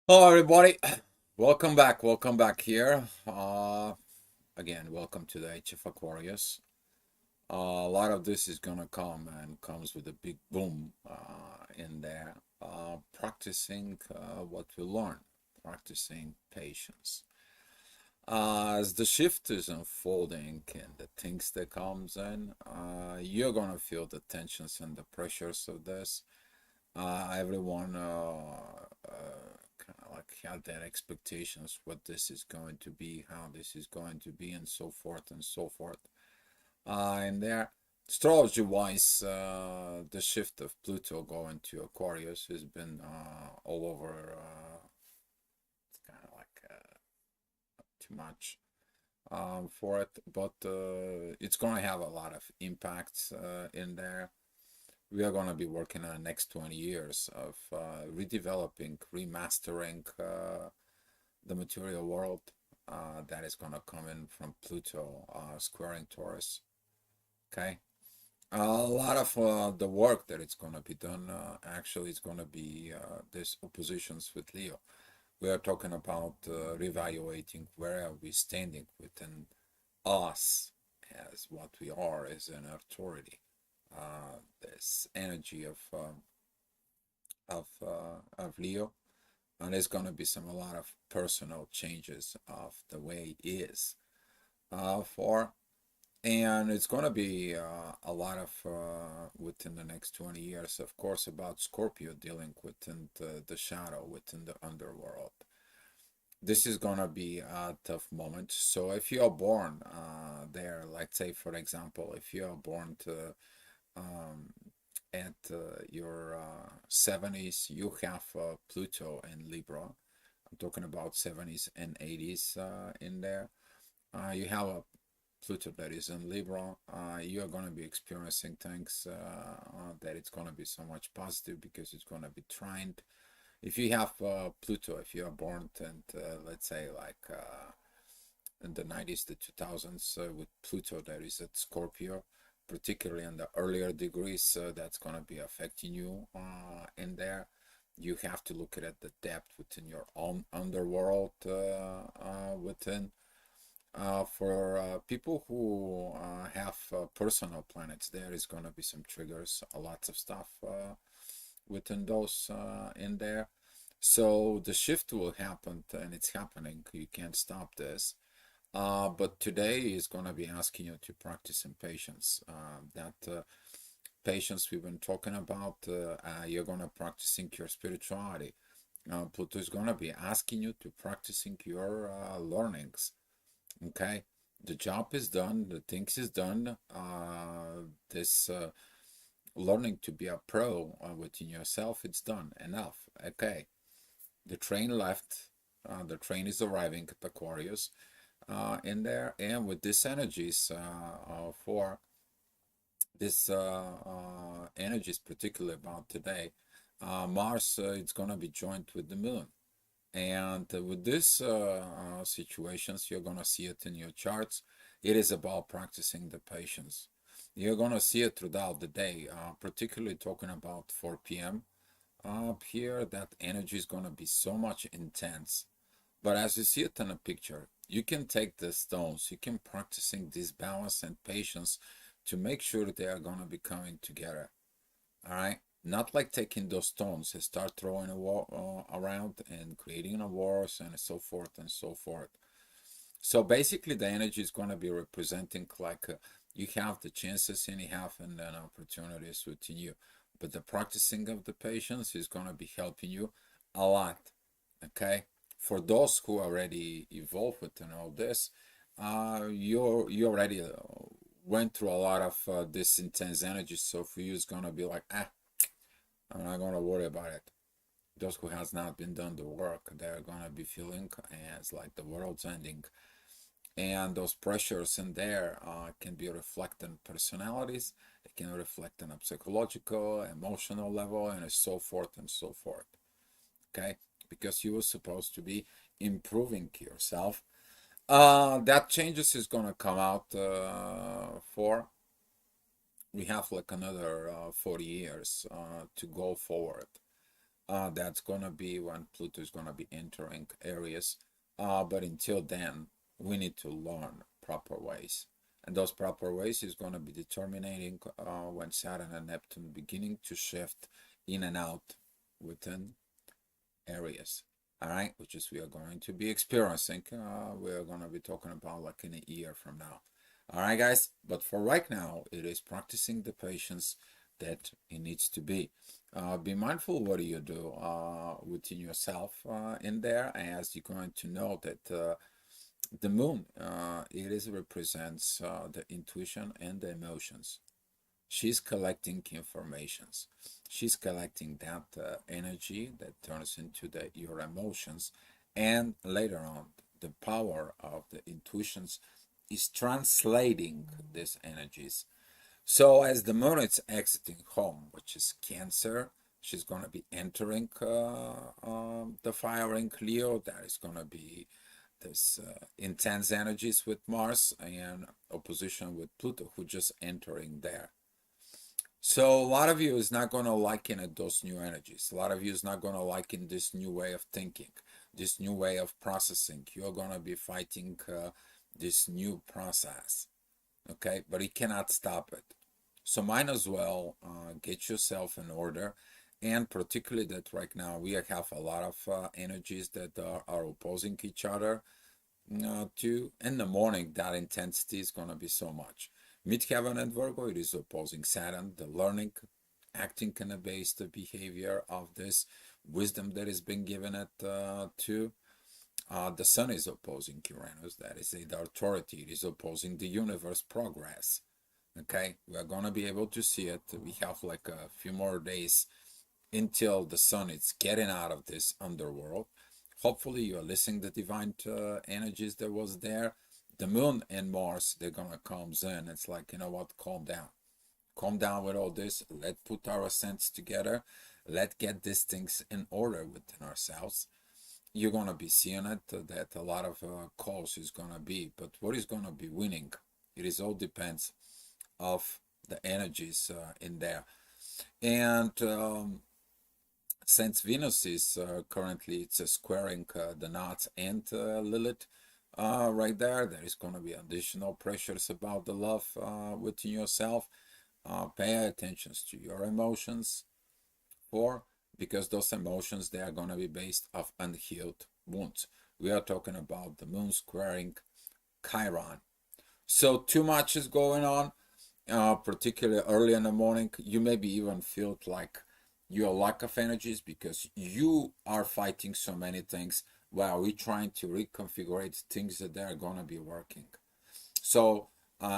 Hello, everybody. Welcome back here. Again, welcome to the HF Aquarius. A lot of this is gonna come and comes with a big boom in there. Practicing what we learn, practicing patience. As the shift is unfolding and the things that comes in, you're gonna feel the tensions and the pressures of this. Everyone kind of like had their expectations what this is going to be, how this is going to be, and so forth and so forth. And there, astrology-wise, the shift of Pluto going to Aquarius has been all over. It's kind of like too much for it, but it's going to have a lot of impacts in there. We are going to be working on the next 20 years of redeveloping, remastering the material world that is going to come in from Pluto squaring Taurus. Okay. A lot of the work that it's going to be done actually is going to be these oppositions with Leo. We are talking about reevaluating where are we standing within us as what we are as an authority. This energy of Leo, and there's gonna be a lot of personal changes of the way it is for, and it's gonna be a lot of within the next 20 years, of course, about Scorpio dealing within the shadow, within the underworld. This is gonna be a tough moment. So if you are born there, let's say for example, if you are born to um, at your 70s, you have Pluto in Libra. I'm talking about 70s and 80s in there. You have a Pluto that is in Libra. You are going to be experiencing things that it's going to be so much positive because it's going to be trined. If you have Pluto, if you are born and let's say like in the 90s, the 2000s, with Pluto that is at Scorpio, particularly in the earlier degrees, that's going to be affecting you in there. You have to look at the depth within your own underworld within. For people who have personal planets, there is going to be some triggers, lots of stuff within those in there. So the shift will happen and it's happening. You can't stop this. But today is going to be asking you to practice some patience. That patience we've been talking about, you're going to practicing your spirituality. Pluto is going to be asking you to practicing your learnings. Okay, the job is done, the things is done. This learning to be a pro within yourself, it's done. Enough. Okay, the train left. The train is arriving at Aquarius in there, and with this energies for this energies particularly about today, Mars it's gonna be joined with the moon, and with this situations you're gonna see it in your charts. It is about practicing the patience. You're gonna see it throughout the day, particularly talking about 4 p.m. Up here, that energy is gonna be so much intense, but as you see it in a picture, you can take the stones, you can practicing this balance and patience to make sure they are gonna be coming together. All right, not like taking those stones and start throwing a war around and creating a wars and so forth and so forth. So basically, the energy is gonna be representing like you have the chances and you have and then opportunities within you, but the practicing of the patience is gonna be helping you a lot. Okay, for those who already evolved within all this, you already went through a lot of this intense energy. So for you, it's gonna be like, I'm not gonna worry about it. Those who has not been done the work, they're gonna be feeling as like the world's ending, and those pressures in there can be reflecting personalities. It can reflect on a psychological, emotional level, and so forth and so forth. Okay, because you were supposed to be improving yourself. That changes is gonna come out for we have like another 40 years to go forward. That's gonna be when Pluto is gonna be entering Aries. But until then, we need to learn proper ways. And those proper ways is gonna be determining when Saturn and Neptune beginning to shift in and out within areas. All right, which is we are going to be experiencing. We are going to be talking about like in a year from now. All right, guys. But for right now, it is practicing the patience that it needs to be. Be mindful what do you do within yourself in there, as you're going to know that the moon it is represents the intuition and the emotions. She's collecting informations. She's collecting that energy that turns into your emotions, and later on the power of the intuitions is translating these energies. So as the moon is exiting home, which is Cancer, she's going to be entering the firing Leo. That is going to be this intense energies with Mars and opposition with Pluto, who just entering there. So a lot of you is not going to liken it, those new energies. A lot of you is not going to liken this new way of thinking, this new way of processing. You're going to be fighting this new process, okay? But you cannot stop it. So might as well get yourself in order. And particularly that right now we have a lot of energies that are opposing each other. To in the morning, that intensity is going to be so much. Midheaven and Virgo, it is opposing Saturn, the learning, acting in a based behavior of this wisdom that is being given it to. The Sun is opposing Uranus, that is the authority, it is opposing the universe progress. Okay, we are going to be able to see it. We have like a few more days until the Sun is getting out of this underworld. Hopefully you are listening to the divine energies that was there. The moon and Mars, they're gonna come in. It's like, you know what, calm down. Calm down with all this. Let's put our sense together. Let's get these things in order within ourselves. You're gonna be seeing it, that a lot of calls is gonna be, but what is gonna be winning? It is all depends of the energies in there. And since Venus is currently it's squaring the knots and Lilith right there, there is going to be additional pressures about the love within yourself. Pay attention to your emotions, because those emotions they are going to be based off unhealed wounds. We are talking about the moon squaring Chiron. So too much is going on, particularly early in the morning. You maybe even feel like your lack of energies because you are fighting so many things while we're trying to reconfigure things that are going to be working. So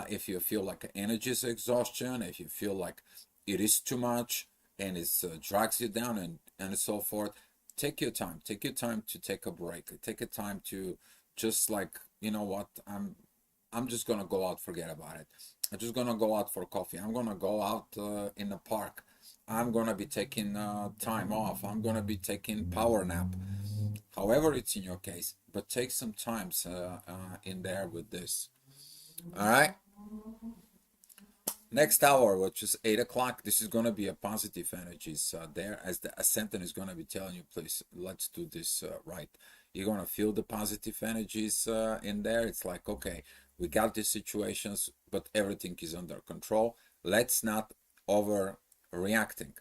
if you feel like energy is exhaustion, if you feel like it is too much and it drags you down and so forth, take your time. Take your time to take a break. Take a time to just like, you know what, I'm just gonna go out, forget about it. I'm just gonna go out for coffee. I'm gonna go out in the park. I'm gonna be taking time off. I'm gonna be taking power nap. However, it's in your case, but take some time in there with this. All right. Next hour, which is 8 o'clock, this is gonna be a positive energies there, as the ascendant is gonna be telling you, please, let's do this right. You're gonna feel the positive energies in there. It's like, okay, we got these situations, but everything is under control. Let's not overreacting.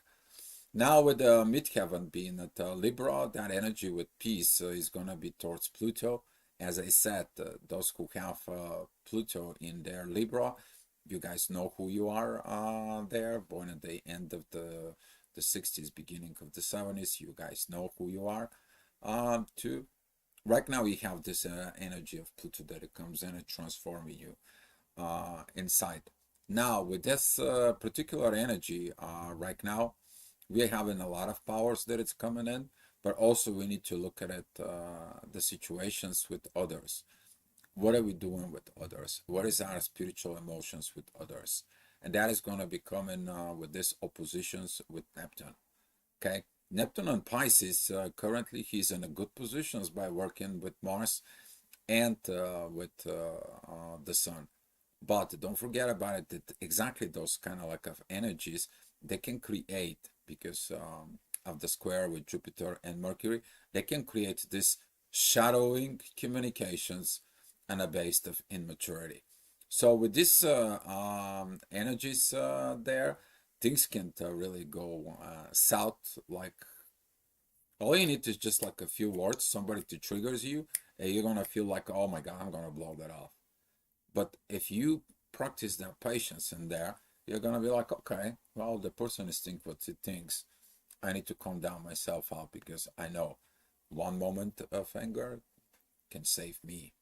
Now with the midheaven being at Libra, that energy with peace is gonna be towards Pluto. As I said, those who have Pluto in their Libra, you guys know who you are there, born at the end of the 60s, beginning of the 70s. You guys know who you are. Too. Right now, we have this energy of Pluto that it comes in and transforming you inside. Now, with this particular energy right now, we're having a lot of powers that it's coming in, but also we need to look at it, the situations with others. What are we doing with others? What is our spiritual emotions with others? And that is going to be coming with this oppositions with Neptune. Okay, Neptune on Pisces, currently he's in a good positions by working with Mars and with the Sun. But don't forget about it, that exactly those kind of like of energies they can create, because of the square with Jupiter and Mercury, they can create this shadowing communications and a base of immaturity. So with these energies there, things can really go south. Like all you need is just like a few words, somebody to triggers you, and you're gonna feel like, oh my God, I'm gonna blow that off. But if you practice that patience in there, you're gonna be like, okay, well, the person is thinking what he thinks. I need to calm down myself out because I know one moment of anger can save me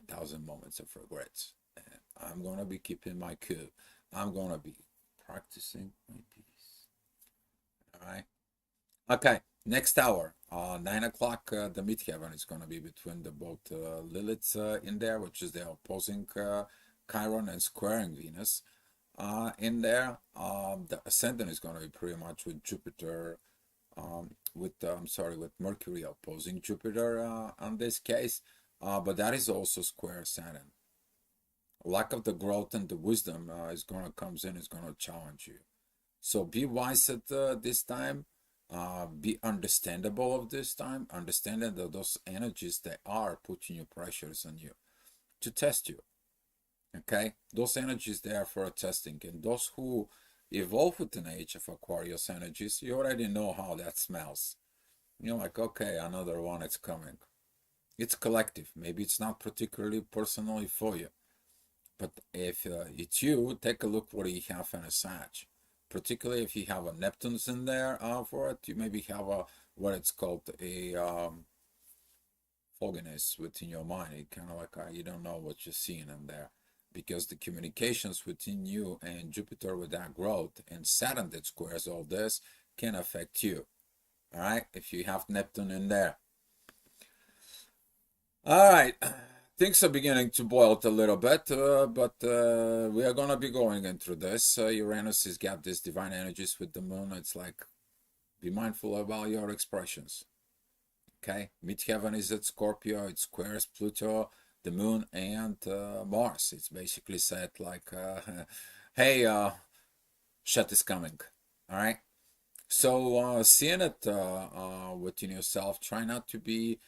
1,000 moments of regrets. And I'm gonna be keeping my cool. I'm gonna be practicing my peace. All right. Okay. Next hour, 9 o'clock. The midheaven is gonna be between the both Liliths in there, which is the opposing Chiron and squaring Venus in there. The ascendant is gonna be pretty much with Jupiter. With Mercury opposing Jupiter on this case, but that is also square Saturn. Lack of the growth and the wisdom is gonna challenge you. So be wise at this time. Be understandable of this time. Understanding that those energies they are putting your pressures on you to test you. Okay, those energies they are for testing, and those who evolve with an age of Aquarius energies, you already know how that smells. You're like, okay, another one is coming. It's collective. Maybe it's not particularly personally for you. But if it's you, take a look what you have in a Sag. Particularly if you have a Neptune's in there for it, you maybe have a what it's called a fogginess within your mind. It kind of like you don't know what you're seeing in there. Because the communications within you and Jupiter with that growth and Saturn that squares all this can affect you. All right, if you have Neptune in there. All right, things are beginning to boil a little bit, but we are going to be going into this. Uranus has got these divine energies with the moon. It's like, be mindful about your expressions. Okay, midheaven is at Scorpio. It squares Pluto, the moon, and Mars. It's basically said like, hey, shit is coming. All right. So seeing it within yourself, try not to be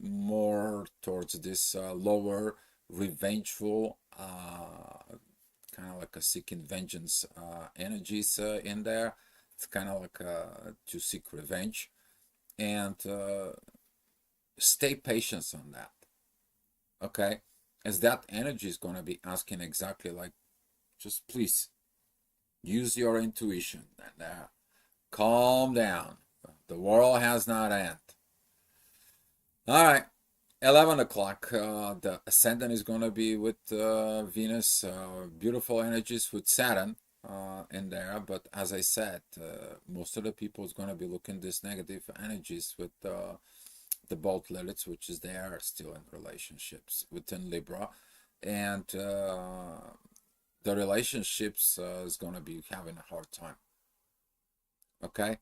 more towards this lower, revengeful, kind of like a seeking vengeance energies in there. It's kind of like to seek revenge, and stay patient on that. Okay, as that energy is going to be asking exactly like, just please use your intuition and calm down. The world has not ended. All right, 11 o'clock. The ascendant is going to be with Venus. Beautiful energies with Saturn in there. But as I said, most of the people is going to be looking this negative energies with the both Liliths, which is they are still in relationships within Libra. And the relationships is going to be having a hard time. Okay?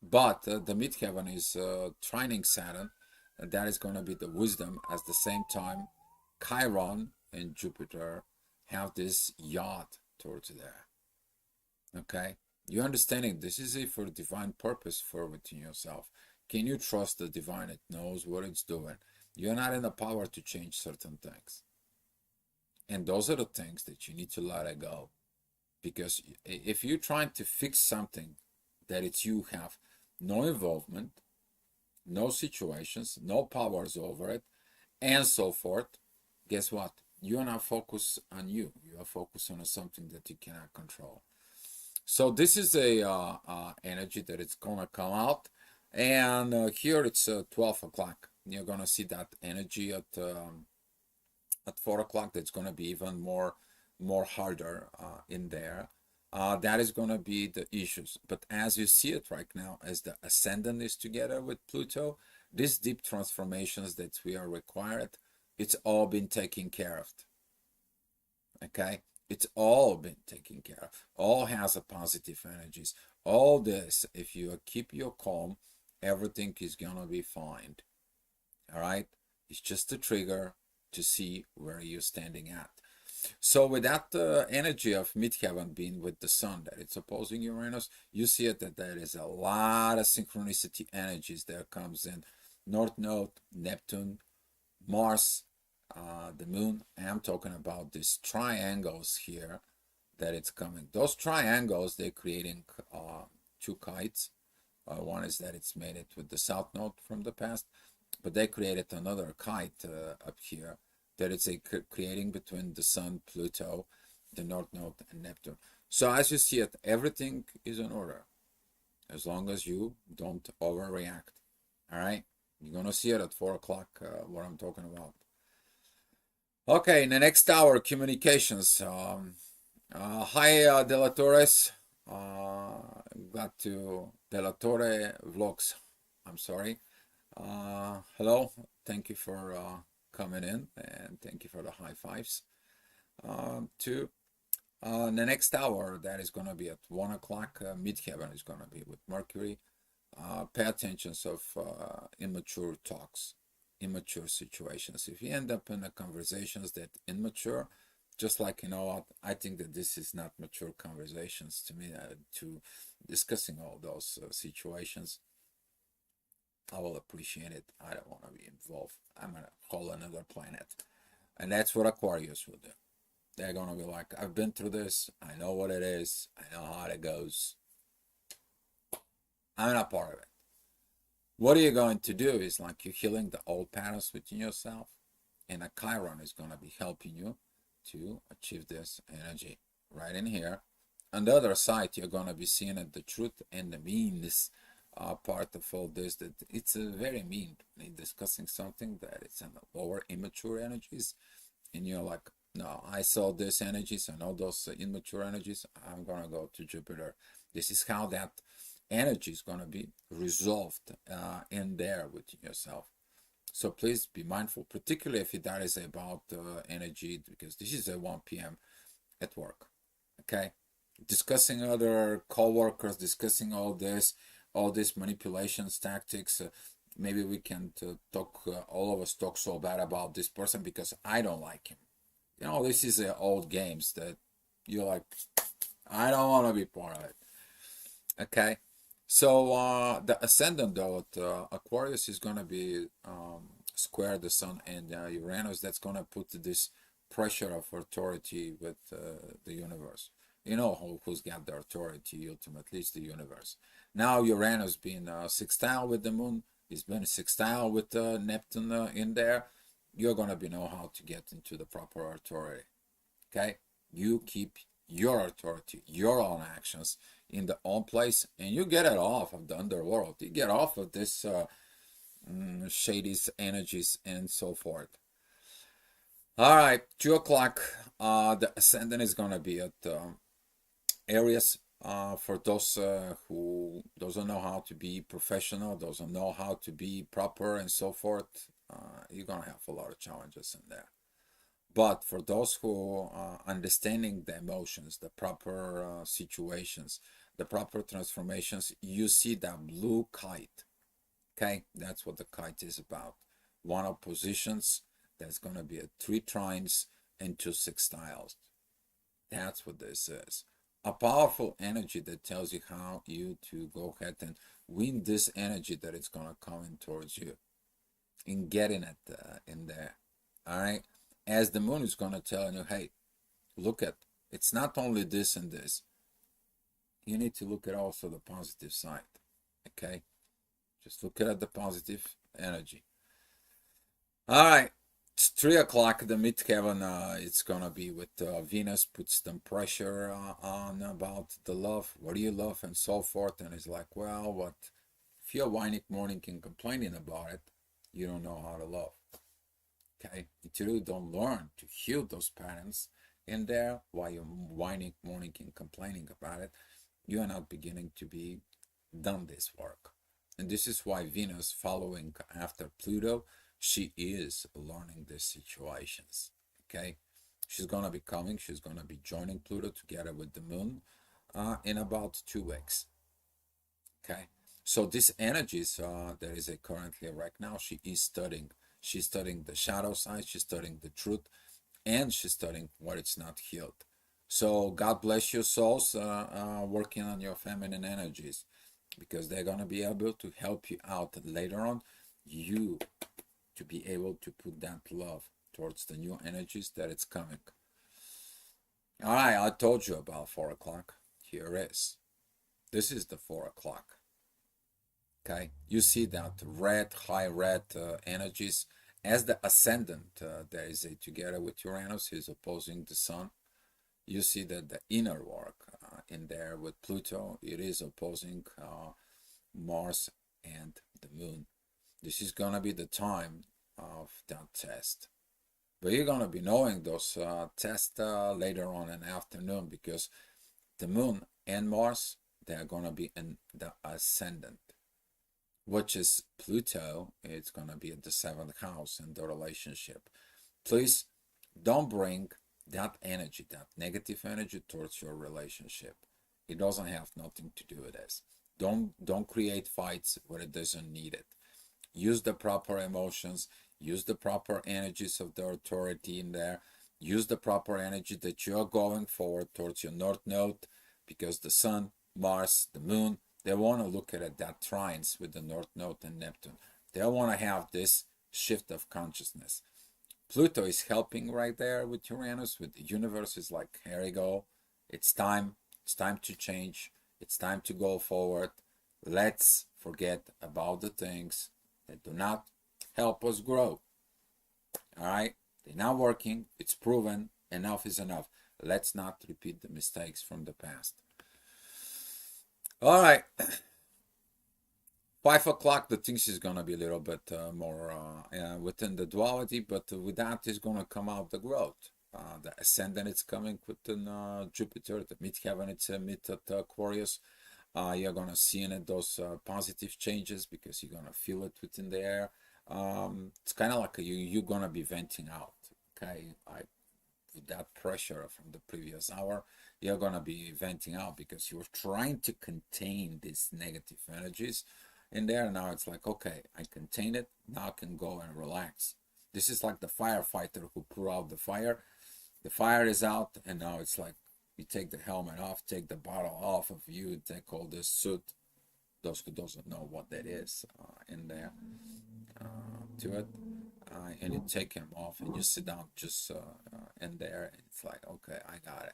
But the midheaven is trining Saturn, and that is going to be the wisdom. At the same time, Chiron and Jupiter have this yacht towards there. Okay? You're understanding this is a for divine purpose for within yourself. Can you trust the divine? It knows what it's doing. You're not in the power to change certain things. And those are the things that you need to let it go. Because if you're trying to fix something that it's you have no involvement, no situations, no powers over it, and so forth, guess what? You are not focused on you. You are focused on something that you cannot control. So this is a energy that it's gonna come out, and here it's 12 o'clock. You're gonna see that energy at 4 o'clock. That's gonna be even more harder in there. That is going to be the issues. But as you see it right now, as the ascendant is together with Pluto, these deep transformations that we are required, it's all been taken care of. Okay? It's all been taken care of. All has a positive energies. All this, if you keep your calm, everything is going to be fine. All right? It's just a trigger to see where you're standing at. So with that energy of midheaven being with the sun that it's opposing Uranus, you see it that there is a lot of synchronicity energies that comes in. North Node, Neptune, Mars, the moon. I'm talking about these triangles here that it's coming. Those triangles, they're creating two kites. One is that it's made it with the south node from the past, but they created another kite up here that it's creating between the sun, Pluto, the north node, and Neptune. So as you see it, everything is in order as long as you don't overreact. All right, you're gonna see it at 4 o'clock. What I'm talking about. Okay, in the next hour, communications. Hi, De La Torres. Got to De La Torre Vlogs. I'm sorry. Hello. Thank you for coming in, and thank you for the high fives. To the next hour, that is going to be at 1 o'clock. Midheaven is going to be with Mercury. Pay attention of immature talks, immature situations. If you end up in the conversations that immature, just like, you know what, I think that this is not mature conversations to me, to discussing all those situations. I will appreciate it. I don't want to be involved. I'm on a whole another planet. And that's what Aquarius will do. They're going to be like, I've been through this. I know what it is. I know how it goes. I'm not part of it. What are you going to do is like you're healing the old patterns within yourself. And a Chiron is going to be helping you to achieve this energy right in here. On the other side, you're going to be seeing the truth and the meanness part of all this, that it's very mean in discussing something that it's in the lower immature energies, and you're like, no, I saw these energies, I know those immature energies, I'm going to go to Jupiter. This is how that energy is going to be resolved in there within yourself. So please be mindful, particularly if that is about energy, because this is at 1 p.m. at work. Okay, discussing other co-workers, discussing all these manipulations, tactics. Maybe we can talk. All of us talk so bad about this person because I don't like him. You know, this is old games that you're like, I don't want to be part of it. Okay. So the ascendant though at Aquarius is gonna be square the Sun and Uranus. That's gonna put this pressure of authority with the universe. You know who's got the authority ultimately? It's the universe. Now Uranus being sextile with the Moon, he's been sextile with Neptune in there. You're gonna be know how to get into the proper authority. Okay, you keep your authority, your own actions in the own place, and you get it off of the underworld. You get off of this shady energies and so forth. All right, 2 o'clock. The ascendant is gonna be at Aries. For those who doesn't know how to be professional, doesn't know how to be proper and so forth, you're gonna have a lot of challenges in there. But for those who are understanding the emotions, the proper situations, the proper transformations, you see that blue kite. Okay, that's what the kite is about. One of positions, that's going to be a 3 trines and 2 sextiles. That's what this is. A powerful energy that tells you how you to go ahead and win this energy that it's going to come in towards you in getting it in there. All right, as the moon is going to tell you, hey, look at, it's not only this and this, you need to look at also the positive side. Okay, just look at the positive energy. All right, it's 3 o'clock, the midheaven, it's gonna be with Venus, puts some pressure on about the love, what do you love and so forth, and it's like, well, what if you're whining, mourning and complaining about it, you don't know how to love. Okay, if you don't learn to heal those patterns in there while you're whining, mourning, and complaining about it, you are not beginning to be done this work. And this is why Venus, following after Pluto, she is learning these situations. Okay, she's gonna be coming. She's gonna be joining Pluto together with the Moon in about 2 weeks. Okay, so this energies that is currently right now, she is studying. She's studying the shadow side. She's studying the truth, and she's studying what it's not healed. So God bless your souls working on your feminine energies, because they're going to be able to help you out later on, you to be able to put that love towards the new energies that it's coming. All right, I told you about 4 o'clock. Here is. This is the 4 o'clock. Okay, you see that red, high red energies as the ascendant. There is a together with Uranus is opposing the sun. You see that the inner work in there with Pluto, it is opposing Mars and the moon. This is gonna be the time of that test. But you're gonna be knowing those tests later on in the afternoon, because the moon and Mars, they are gonna be in the ascendant, which is Pluto. It's gonna be at the 7th house in the relationship. Please don't bring that energy, that negative energy, towards your relationship. It doesn't have nothing to do with this. Don't create fights where it doesn't need it. Use the proper emotions, use the proper energies of the authority in there, use the proper energy that you're going forward towards your North Node, because the Sun, Mars, the Moon, they want to look at it, that trines with the North Node and Neptune. They want to have this shift of consciousness. Pluto is helping right there with Uranus, with the universe. Is like, here we go. It's time to change. It's time to go forward. Let's forget about the things that do not help us grow. All right? They're not working. It's proven. Enough is enough. Let's not repeat the mistakes from the past. All right. 5 o'clock, the things is gonna be a little bit more within the duality, but with that is gonna come out the growth. The ascendant is coming within Jupiter, the midheaven it's mid at Aquarius. You're gonna see in it those positive changes, because you're gonna feel it within the air. It's kind of like you're gonna be venting out. Okay, with that pressure from the previous hour, you're gonna be venting out because you're trying to contain these negative energies in there. Now it's like, okay, I contain it, now I can go and relax. This is like the firefighter who put out the fire. The fire is out, and now it's like you take the helmet off, take the bottle off of you, take all this suit, those who doesn't know what that is in there to it, and you take him off and you sit down just in there, and it's like, okay, I got it.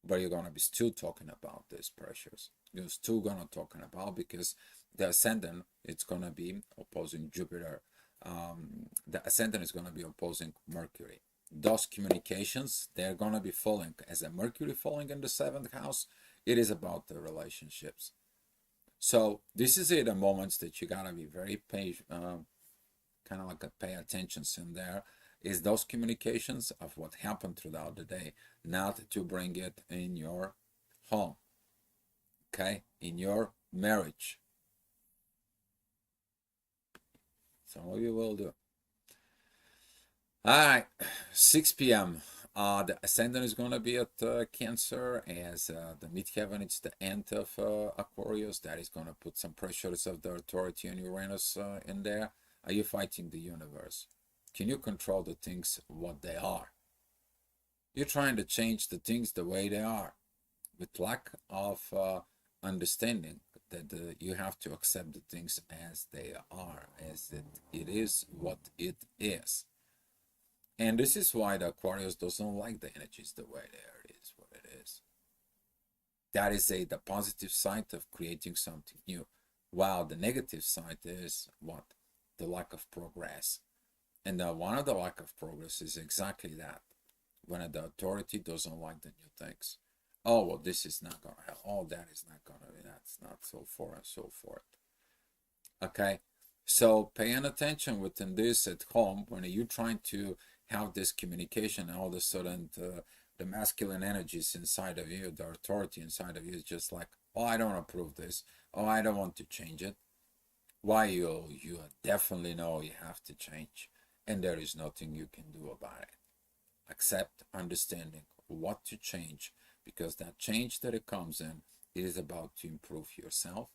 But you're gonna be still talking about these pressures. You're still gonna talking about, because the ascendant, it's gonna be opposing Jupiter. The ascendant is gonna be opposing Mercury. Those communications, they're gonna be falling. As a Mercury falling in the 7th house, it is about the relationships. So this is the moments that you gotta be very patient, kind of like a pay attention in there, is those communications of what happened throughout the day, not to bring it in your home, okay, in your marriage. Some of you will do. All right, 6 p.m. The ascendant is going to be at Cancer, as the midheaven, it's the end of Aquarius. That is going to put some pressures of the authority on Uranus in there. Are you fighting the universe? Can you control the things what they are? You're trying to change the things the way they are, with lack of understanding that you have to accept the things as they are, as it is what it is. And this is why the Aquarius doesn't like the energies the way they are. It is what it is. That is the positive side of creating something new. While the negative side is what? The lack of progress. And one of the lack of progress is exactly that. When the authority doesn't like the new things. Oh, well, this is not going to help. Oh, that is not going to be, that's not, so forth and so forth. Okay? So paying attention within this at home, when you're trying to have this communication, and all of a sudden the masculine energies inside of you, the authority inside of you is just like, oh, I don't approve this. Oh, I don't want to change it. Why you definitely know you have to change, and there is nothing you can do about it. Accept, understanding what to change, because that change that it comes in, it is about to improve yourself,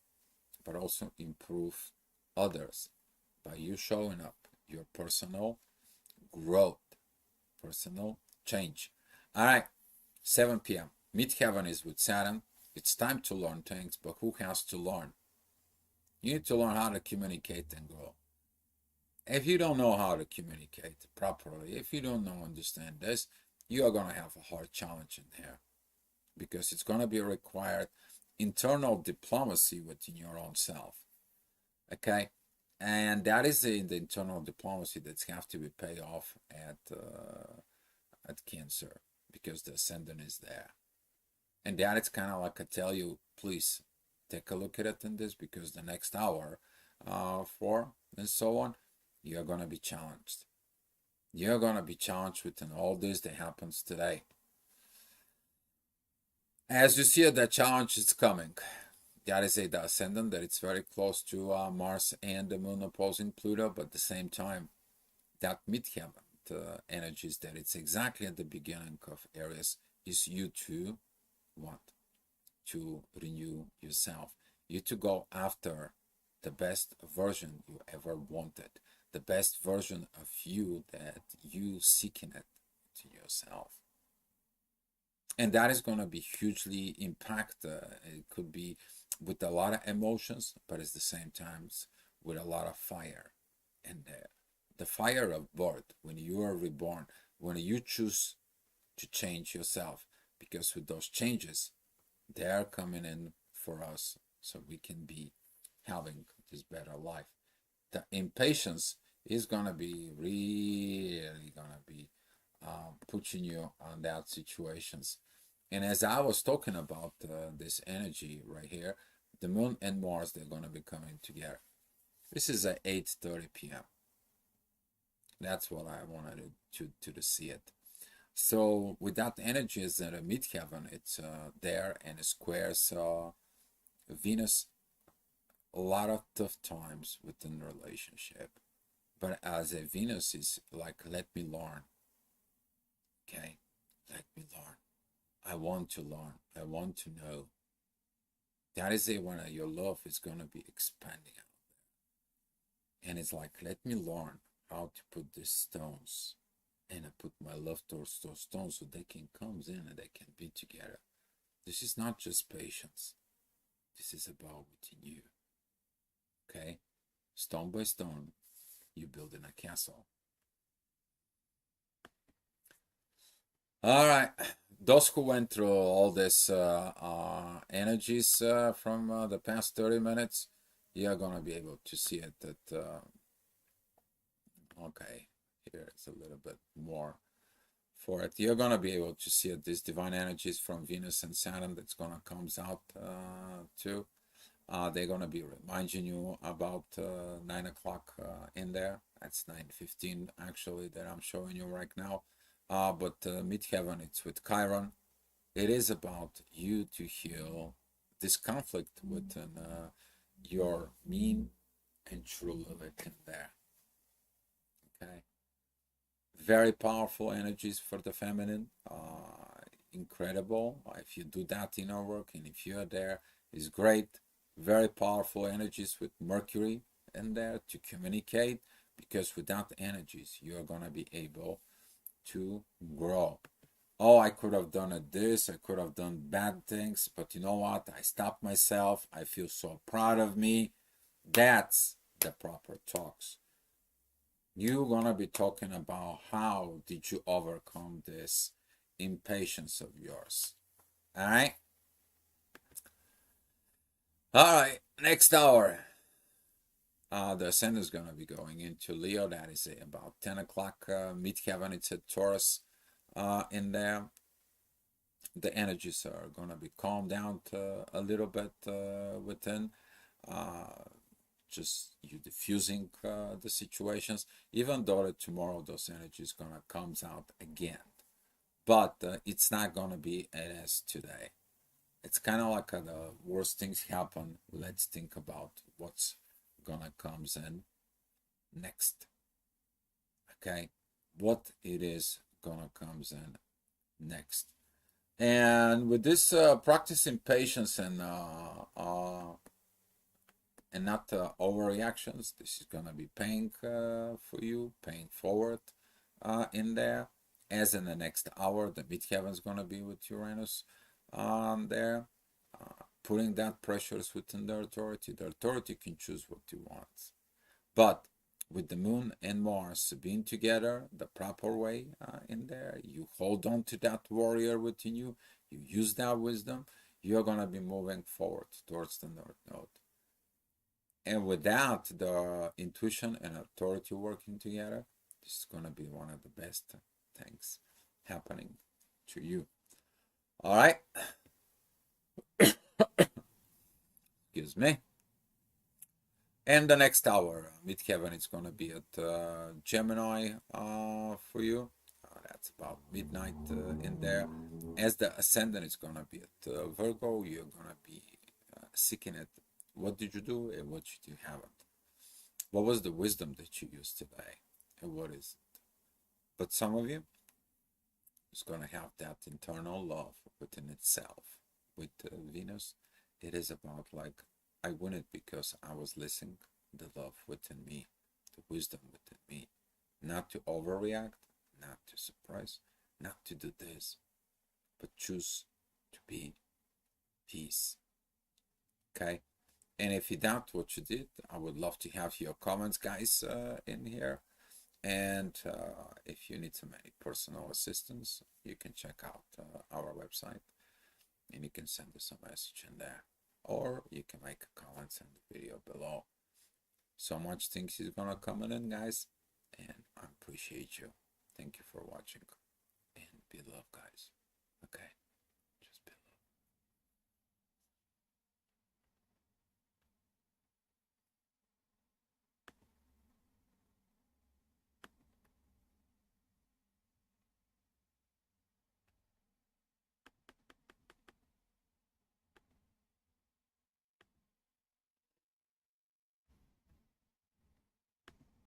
but also improve others by you showing up your personal growth. personal change. All right, 7 p.m. Midheaven is with Saturn. It's time to learn things, but who has to learn? You need to learn how to communicate and grow. If you don't know how to communicate properly, if you don't know understand this, you are going to have a hard challenge in here, because it's going to be required internal diplomacy within your own self. Okay, and that is the internal diplomacy that's have to be paid off at Cancer, because the ascendant is there. And that it's kind of like I tell you, please take a look at it in this, because the next hour, 4 and so on, you're going to be challenged. You're going to be challenged within all this that happens today. As you see, that challenge is coming. That is the ascendant, that it's very close to Mars and the moon opposing Pluto, but at the same time, that midheaven energies that it's exactly at the beginning of Aries is you to what? To renew yourself. You to go after the best version you ever wanted, the best version of you that you seeking it to yourself. And that is going to be hugely impact. It could be with a lot of emotions, but at the same time with a lot of fire. And the fire of birth, when you are reborn, when you choose to change yourself, because with those changes, they are coming in for us, so we can be having this better life. The impatience is going to be really going to be pushing you on that situations. And as I was talking about this energy right here, the moon and Mars, they're going to be coming together. This is at 8:30 p.m. That's what I wanted to see it. So with that energy is at a midheaven, it's there, and it squares Venus. A lot of tough times within the relationship, but as a Venus is like, let me learn. Okay, let me learn. I want to learn. I want to know. That is it, when your love is going to be expanding out there. And it's like, let me learn how to put these stones, and I put my love towards those stones so they can come in and they can be together. This is not just patience. This is about within you. Okay? Stone by stone, you're building a castle. All right. Those who went through all this energies from the past 30 minutes, you're going to be able to see it that, okay, here it's a little bit more for it. You're going to be able to see it, these divine energies from Venus and Saturn that's going to comes out too. They're going to be reminding you about 9 o'clock in there. That's 9:15 actually that I'm showing you right now. But midheaven, it's with Chiron. It is about you to heal this conflict within your mean and true Lilith in there. Okay. Very powerful energies for the feminine. Incredible. If you do that inner work, and if you are there, is great. Very powerful energies with Mercury in there to communicate, because without energies, you are going to be able to grow. Oh, I could have done this, I could have done bad things, but you know what? I stopped myself. I feel so proud of me. That's the proper talks. You're going to be talking about how did you overcome this impatience of yours. All right? All right, next hour. The ascendant is going to be going into Leo. That is about 10 o'clock. Midheaven, it's a Taurus in there. The energies are going to be calmed down a little bit within. Just you diffusing the situations, even though tomorrow those energies going to comes out again. But it's not going to be as today. It's kind of like the worst things happen. Let's think about what's gonna comes in next. Okay, what it is gonna comes in next. And with this practicing patience and not overreactions, this is gonna be paying for you, paying forward in there. as in the next hour, the midheaven is going to be with Uranus there, putting that pressures within their authority. Their authority can choose what you want. But with the moon and Mars being together the proper way in there, you hold on to that warrior within you, you use that wisdom, you're going to be moving forward towards the North Node. And without the intuition and authority working together, this is going to be one of the best things happening to you. All right. Excuse me. And the next hour, midheaven is going to be at Gemini for you. That's about midnight in there. As the ascendant is going to be at Virgo, you're going to be seeking it. What did you do and what did you haven't? What was the wisdom that you used today and what is it? But some of you is going to have that internal love within itself. With Venus, it is about like, I win it because I was listening, the love within me, the wisdom within me. Not to overreact, not to suppress, not to do this, but choose to be peace. Okay? And if you doubt what you did, I would love to have your comments, guys, in here. And if you need some personal assistance, you can check out our website and you can send us a message in there. Or you can make a comment in the video below. So much things is gonna come in, guys. And I appreciate you. Thank you for watching. And be loved, guys.